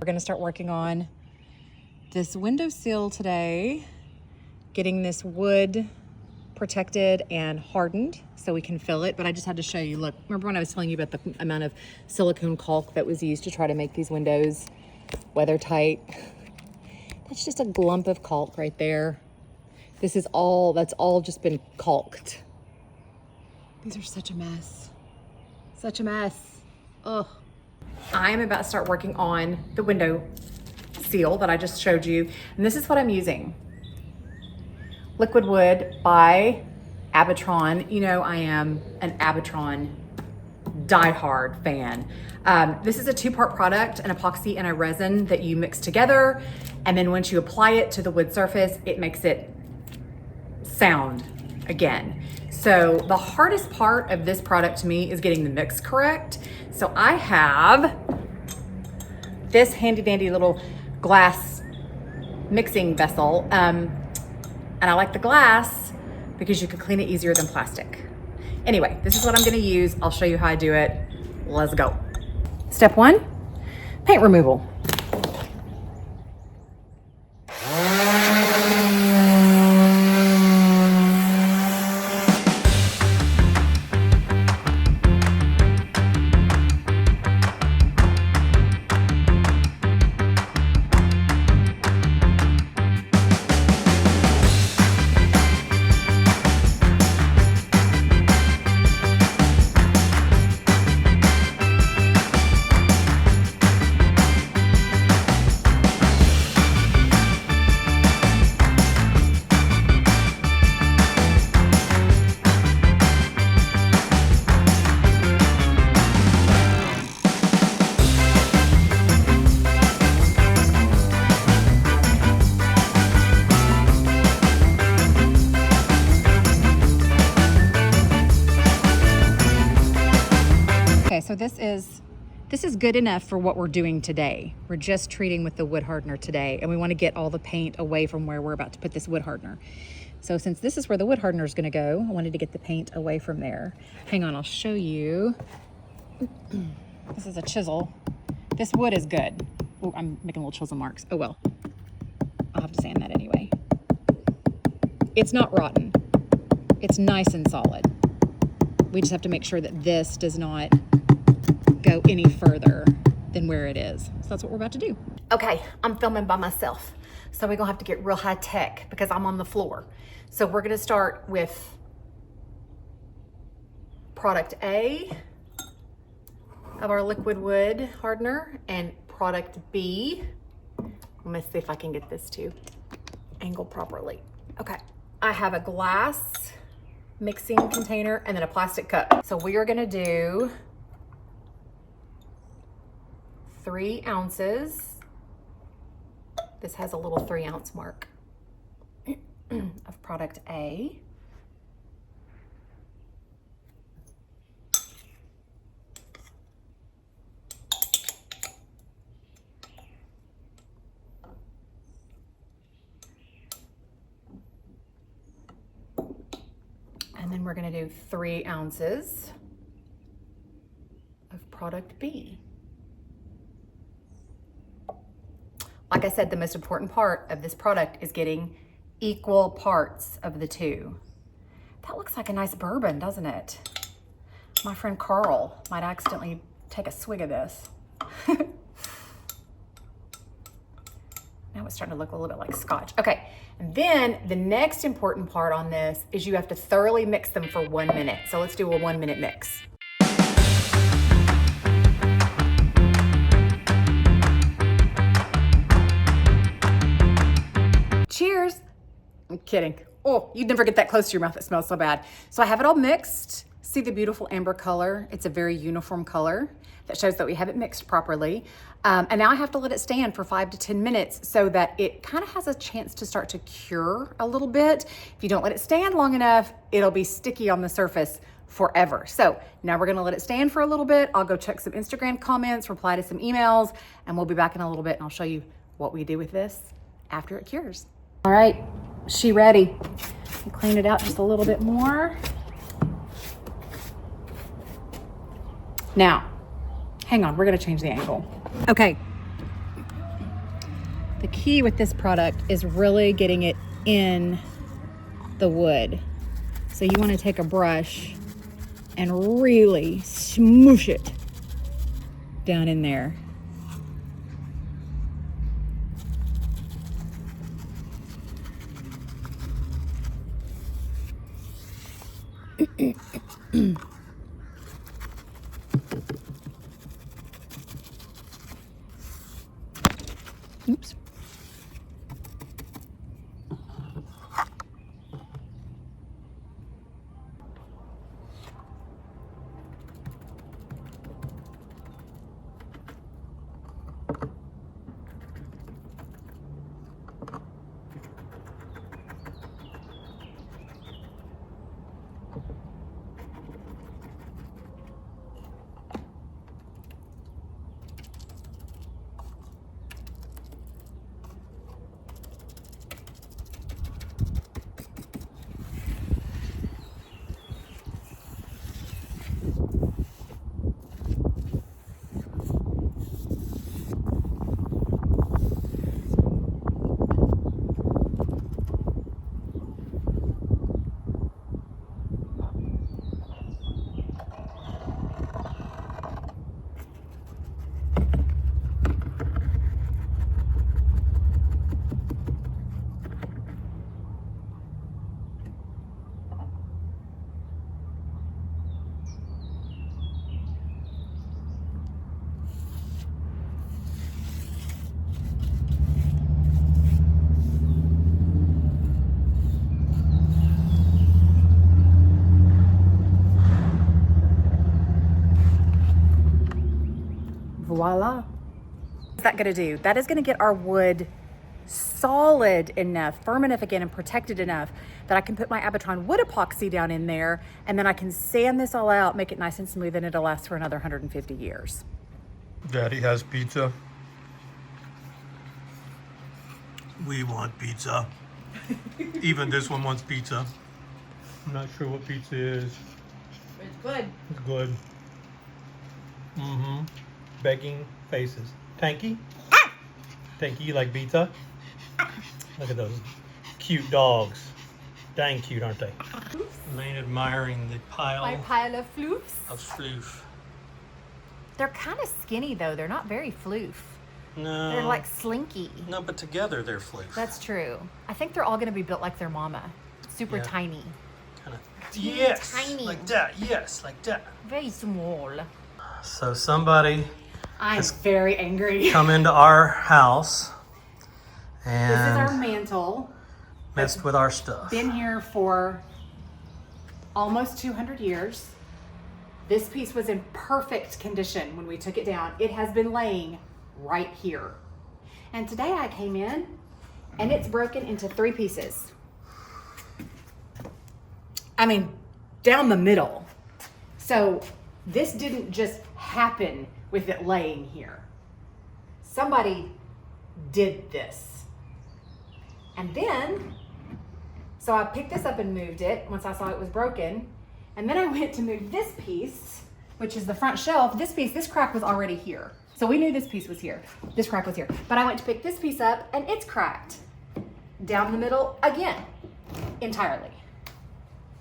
We're gonna start working on this window sill today, getting this wood protected and hardened so we can fill it. But I just had to show you, look, remember when I was telling you about the amount of silicone caulk that was used to try to make these windows weather tight? That's just a glump of caulk right there. This is all, that's all just been caulked. These are such a mess. Such a mess. Ugh. I'm about to start working on the window seal that I just showed you. And this is what I'm using. Liquid wood by Abitron. You know, I am an Abitron diehard fan. This is a two-part product, an epoxy and a resin that you mix together. And then once you apply it to the wood surface, it makes it sound again. So the hardest part of this product to me is getting the mix correct. So I have this handy dandy little glass mixing vessel. And I like the glass because you can clean it easier than plastic. Anyway, this is what I'm gonna use. I'll show you how I do it. Let's go. Step one, paint removal. So this is good enough for what we're doing today. We're just treating with the wood hardener today, and we want to get all the paint away from where we're about to put this wood hardener. So since this is where the wood hardener is going to go, I wanted to get the paint away from there. Hang on, I'll show you. This is a chisel. This wood is good. Oh, I'm making little chisel marks. Oh well, I'll have to sand that anyway. It's not rotten. It's nice and solid. We just have to make sure that this does not go any further than where it is. So that's what we're about to do. Okay, I'm filming by myself. So we're gonna have to get real high tech because I'm on the floor. So we're gonna start with product A of our liquid wood hardener and product B. Let me see if I can get this to angle properly. Okay, I have a glass mixing container and then a plastic cup. So we are gonna do 3 ounces. This has a little 3-ounce mark of product A. And then we're gonna do 3 ounces of product B. Like I said, the most important part of this product is getting equal parts of the two. That looks like a nice bourbon, doesn't it? My friend Carl might accidentally take a swig of this. Now it's starting to look a little bit like scotch. Okay, and then the next important part on this is you have to thoroughly mix them for 1 minute. So let's do a 1-minute mix. Cheers. I'm kidding. Oh, you'd never get that close to your mouth. It smells so bad. So I have it all mixed. See the beautiful amber color? It's a very uniform color that shows that we have it mixed properly. And now I have to let it stand for 5 to 10 minutes so that it kind of has a chance to start to cure a little bit. If you don't let it stand long enough, it'll be sticky on the surface forever. So now we're gonna let it stand for a little bit. I'll go check some Instagram comments, reply to some emails, and we'll be back in a little bit and I'll show you what we do with this after it cures. All right, she ready. Clean it out just a little bit more. Now, hang on, we're gonna change the angle. Okay, The key with this product is really getting it in the wood. So you want to take a brush and really smoosh it down in there. Oops. Voila. What's that gonna do? That is gonna get our wood solid enough, firm enough again, and protected enough that I can put my Abitron wood epoxy down in there, and then I can sand this all out, make it nice and smooth, and it'll last for another 150 years. Daddy has pizza. We want pizza. Even this one wants pizza. I'm not sure what pizza is. It's good. It's good. Mm-hmm. Begging faces. Tanky? Tanky, you like pizza? Look at those cute dogs. Dang cute, aren't they? Lane admiring the My pile of floofs. of floof. They're kind of skinny though. They're not very floof. No. They're like slinky. No, but together they're floof. That's true. I think they're all going to be built like their mama. Super Yeah. tiny. Kind of. Teeny Yes. tiny. Like that. Yes, like that. Very small. So somebody I'm very angry. come into our house This is our and mantle. messed with our stuff. Been here for almost 200 years. This piece was in perfect condition when we took it down. It has been laying right here. And today I came in and it's broken into 3 pieces. I mean, down the middle. So this didn't just happen with it laying here. Somebody did this. And then, so I picked this up and moved it once I saw it was broken. And then I went to move this piece, which is the front shelf. This piece, this crack was already here. So we knew this piece was here. This crack was here. But I went to pick this piece up and it's cracked. Down the middle again, entirely.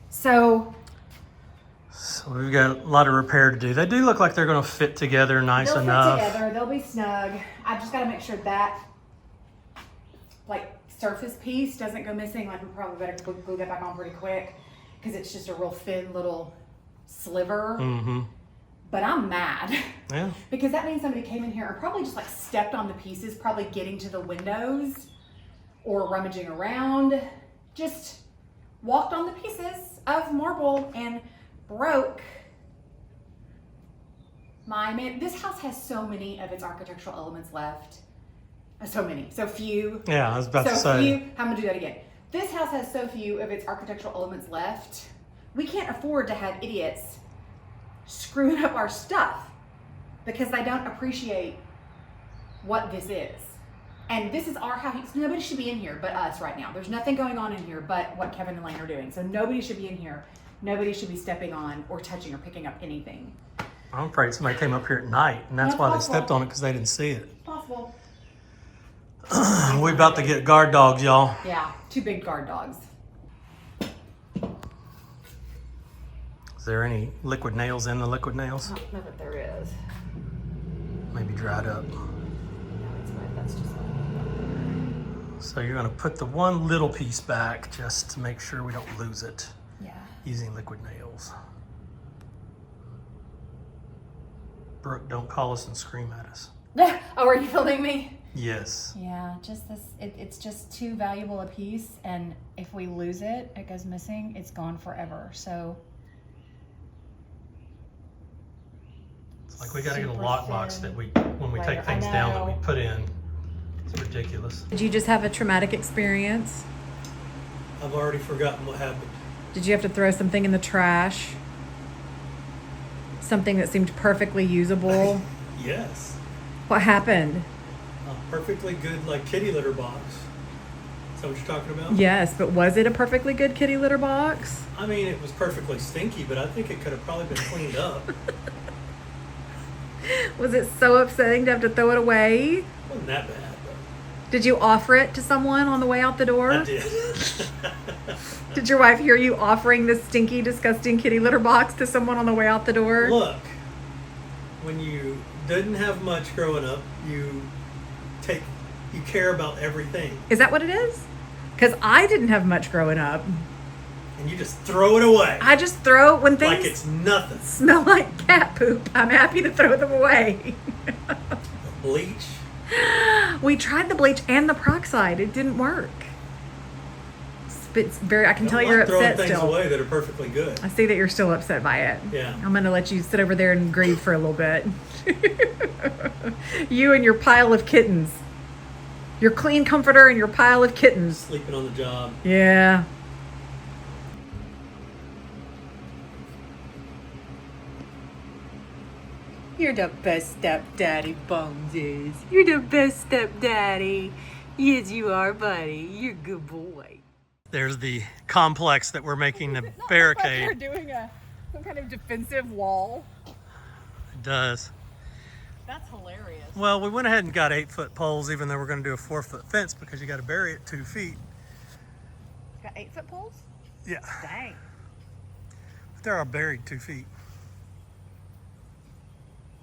So we've got a lot of repair to do. They do look like they're going to fit together nice enough. They'll fit together, they'll be snug. I just gotta make sure that like surface piece doesn't go missing. Like we probably better glue that back on pretty quick because it's just a real thin little sliver. Mm-hmm. But I'm mad. Yeah. Because that means somebody came in here and probably just like stepped on the pieces, probably getting to the windows or rummaging around, just walked on the pieces of marble and broke my man. This house has so many of its architectural elements left. So few. Yeah, I was about to say. Few. I'm gonna do that again. This house has so few of its architectural elements left. We can't afford to have idiots screwing up our stuff because they don't appreciate what this is. And this is our house. Nobody should be in here but us right now. There's nothing going on in here but what Kevin and Lane are doing. So nobody should be in here. Nobody should be stepping on or touching or picking up anything. I'm afraid somebody came up here at night, and that's why they stepped on it because they didn't see it. Possible. We about to get guard dogs, y'all. Yeah, 2 big guard dogs. Is there any liquid nails in the liquid nails? I don't know that there is. Maybe dried up. No, it's wet. That's just wet. So you're gonna put the one little piece back just to make sure we don't lose it. Yeah. Using liquid nails. Brooke, don't call us and scream at us. Oh, are you filming me? Yes. Yeah, just this, it's just too valuable a piece, and if we lose it, it goes missing, it's gone forever, so. It's like we gotta get a Super lockbox thin. that when we Later. take things I down that know. we put in. It's ridiculous. Did you just have a traumatic experience? I've already forgotten what happened. Did you have to throw something in the trash? Something that seemed perfectly usable? Yes. What happened? A perfectly good, like, kitty litter box. Is that what you're talking about? Yes, but was it a perfectly good kitty litter box? I mean, it was perfectly stinky, but I think it could have probably been cleaned up. Was it so upsetting to have to throw it away? It wasn't that bad, though. Did you offer it to someone on the way out the door? I did. Did your wife hear you offering this stinky, disgusting kitty litter box to someone on the way out the door? Look, when you didn't have much growing up, you care about everything. Is that what it is? Because I didn't have much growing up. And you just throw it away. I just throw when things Like it's nothing. smell like cat poop. I'm happy to throw them away. Bleach. We tried the bleach and the peroxide. It didn't work. It's very. I can tell you're throwing upset things still. away that are perfectly good. I see that you're still upset by it. Yeah. I'm gonna let you sit over there and grieve for a little bit. You and your pile of kittens. Your clean comforter and your pile of kittens. Sleeping on the job. Yeah. You're the best stepdaddy, Boneses. You're the best stepdaddy. Yes, you are, buddy. You're a good boy. There's the complex that we're making the We're barricade. doing some kind of defensive wall. It does. That's hilarious. Well, we went ahead and got 8-foot poles, even though we're going to do a 4-foot fence because you got to bury it 2 feet. You got 8-foot poles? Yeah. Dang. But they're all buried 2 feet.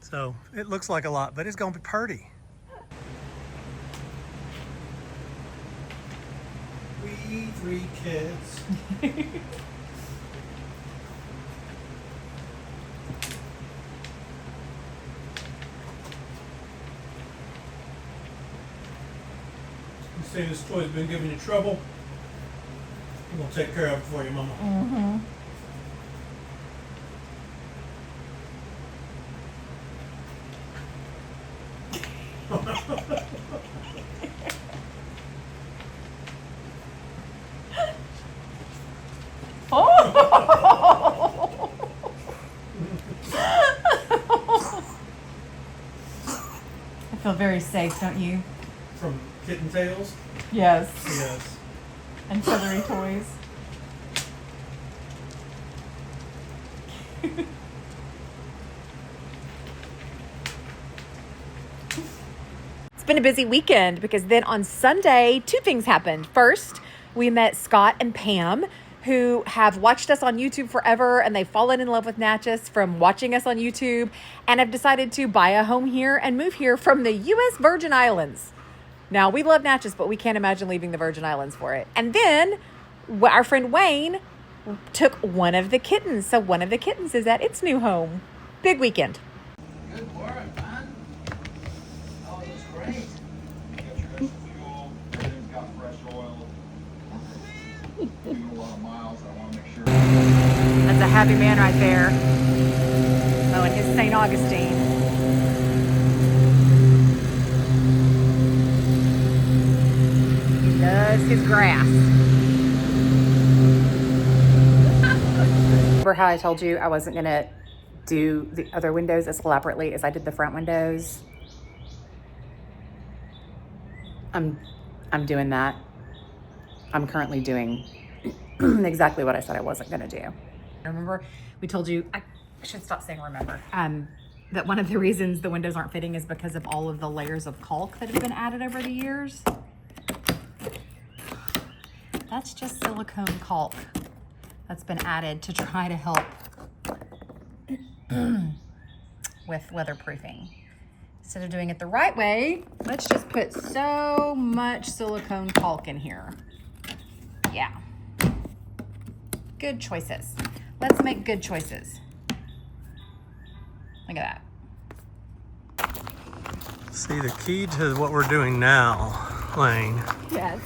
So it looks like a lot, but it's going to be pretty. We 3 kids. You say this toy's been giving you trouble? I'm going to take care of it for you, Mama. Mm-hmm. Oh! I feel very safe, don't you? From Kitten Tails? Yes. Yes. And feathery toys. It's been a busy weekend because then on Sunday, 2 things happened. First, we met Scott and Pam, who have watched us on YouTube forever, and they've fallen in love with Natchez from watching us on YouTube and have decided to buy a home here and move here from the U.S. Virgin Islands. Now, we love Natchez, but we can't imagine leaving the Virgin Islands for it. And then our friend Wayne took one of the kittens. So one of the kittens is at its new home. Big weekend. Good work, man. Oh, it was great. You got your extra fuel, everything's got fresh oil. Doing a lot of miles, I want to make sure. That's a happy man right there. Oh, and his St. Augustine. He loves his grass. Remember how I told you I wasn't going to do the other windows as elaborately as I did the front windows? I'm doing that. I'm currently doing exactly what I said I wasn't going to do. Remember, we told you, I should stop saying remember. that one of the reasons the windows aren't fitting is because of all of the layers of caulk that have been added over the years. That's just silicone caulk that's been added to try to help with weatherproofing. Instead of doing it the right way, let's just put so much silicone caulk in here. Yeah. Good choices. Let's make good choices. Look at that. See, the key to what we're doing now, Lane, Yes.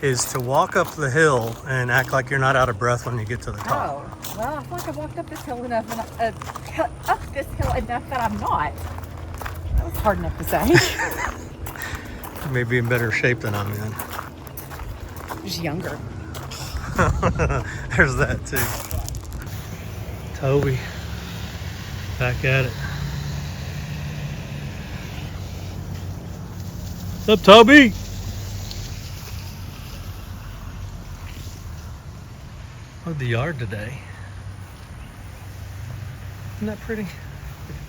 is to walk up the hill and act like you're not out of breath when you get to the top. Oh, well, I feel like I've walked up this hill enough, up this hill enough that I'm not. That was hard enough to say. You may be in better shape than I'm in. Just younger. There's that too. Toby, back at it. What's up, Toby? Look at the yard today. Isn't that pretty? Look at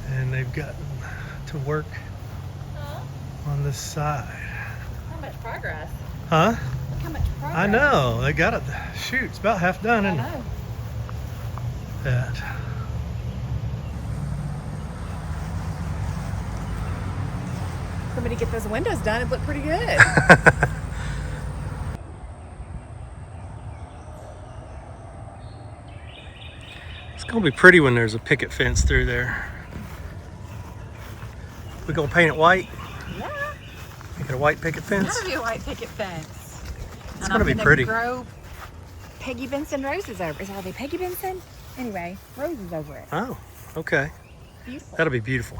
that. And they've gotten to work on this side. How much progress? Huh? Look how much progress. I know. They got it. Shoot, it's about half done, isn't it? I know. That. Somebody get those windows done, it'd look pretty good. It's gonna be pretty when there's a picket fence through there. We gonna paint it white? Yeah. Make it a white picket fence? It's gotta be a white picket fence. It's gonna be pretty. Grow Peggy Benson roses over. Are they Peggy Benson? Anyway, roses over it. Oh, okay. Beautiful. That'll be beautiful.